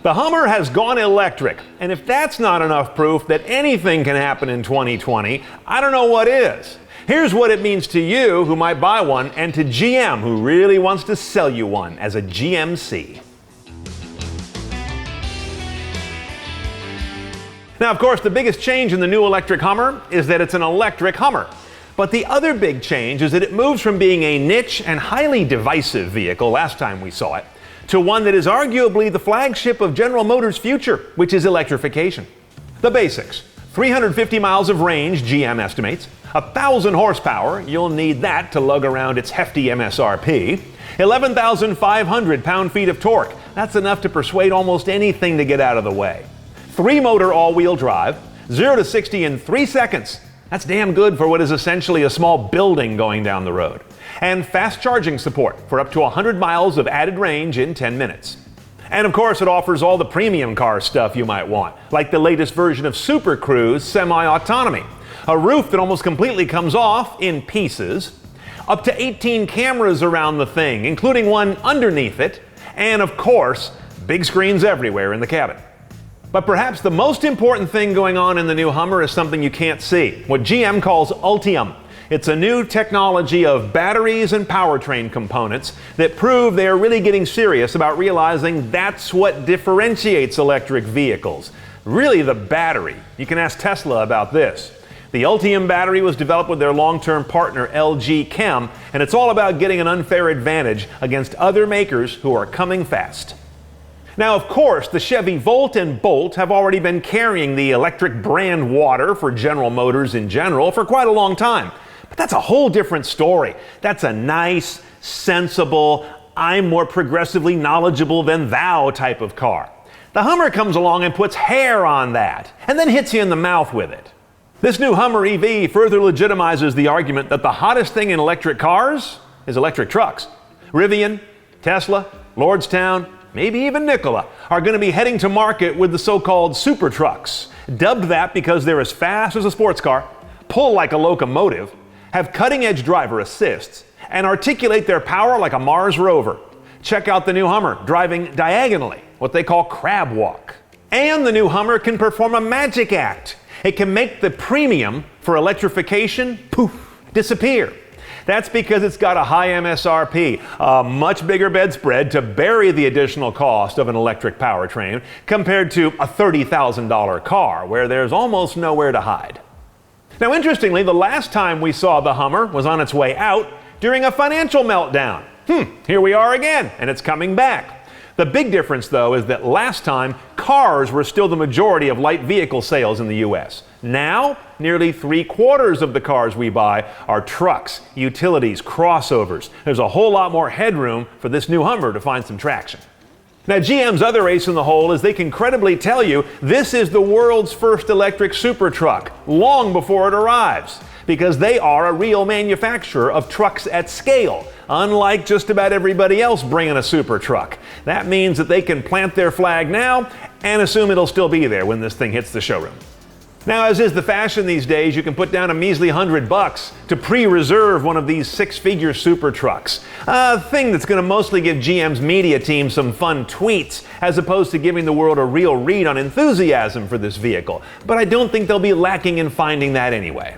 The Hummer has gone electric, and if that's not enough proof that anything can happen in 2020, I don't know what is. Here's what it means to you who might buy one, and to GM who really wants to sell you one as a GMC. Now, of course, the biggest change in the new electric Hummer is that it's an electric Hummer. But the other big change is that it moves from being a niche and highly divisive vehicle last time we saw it, to one that is arguably the flagship of General Motors' future, which is electrification. The basics: 350 miles of range, GM estimates, 1,000 horsepower, you'll need that to lug around its hefty MSRP, 11,500 pound-feet of torque, that's enough to persuade almost anything to get out of the way. 3-motor all-wheel drive, 0 to 60 in 3 seconds. That's damn good for what is essentially a small building going down the road. And fast charging support for up to 100 miles of added range in 10 minutes. And of course, it offers all the premium car stuff you might want, like the latest version of Super Cruise semi-autonomy, a roof that almost completely comes off in pieces, up to 18 cameras around the thing, including one underneath it, and of course, big screens everywhere in the cabin. But perhaps the most important thing going on in the new Hummer is something you can't see, what GM calls Ultium. It's a new technology of batteries and powertrain components that prove they are really getting serious about realizing that's what differentiates electric vehicles. Really, the battery. You can ask Tesla about this. The Ultium battery was developed with their long-term partner LG Chem, and it's all about getting an unfair advantage against other makers who are coming fast. Now, of course, the Chevy Volt and Bolt have already been carrying the electric brand water for General Motors in general for quite a long time. But that's a whole different story. That's a nice, sensible, I'm more progressively knowledgeable than thou type of car. The Hummer comes along and puts hair on that, and then hits you in the mouth with it. This new Hummer EV further legitimizes the argument that the hottest thing in electric cars is electric trucks. Rivian, Tesla, Lordstown, maybe even Nikola, are going to be heading to market with the so-called super trucks, dubbed that because they're as fast as a sports car, pull like a locomotive, have cutting-edge driver assists, and articulate their power like a Mars rover. Check out the new Hummer driving diagonally, what they call crab walk. And the new Hummer can perform a magic act. It can make the premium for electrification, poof, disappear. That's because it's got a high MSRP, a much bigger bedspread to bury the additional cost of an electric powertrain compared to a $30,000 car where there's almost nowhere to hide. Now, interestingly, the last time we saw the Hummer was on its way out during a financial meltdown. Here we are again, and it's coming back. The big difference, though, is that last time, cars were still the majority of light vehicle sales in the U.S. Now, nearly 3/4 of the cars we buy are trucks, utilities, crossovers. There's a whole lot more headroom for this new Hummer to find some traction. Now, GM's other ace in the hole is they can credibly tell you this is the world's first electric super truck, long before it arrives, because they are a real manufacturer of trucks at scale, unlike just about everybody else bringing a super truck. That means that they can plant their flag now and assume it'll still be there when this thing hits the showroom. Now, as is the fashion these days, you can put down a measly $100 to pre-reserve one of these 6-figure super trucks. A thing that's going to mostly give GM's media team some fun tweets, as opposed to giving the world a real read on enthusiasm for this vehicle. But I don't think they'll be lacking in finding that anyway.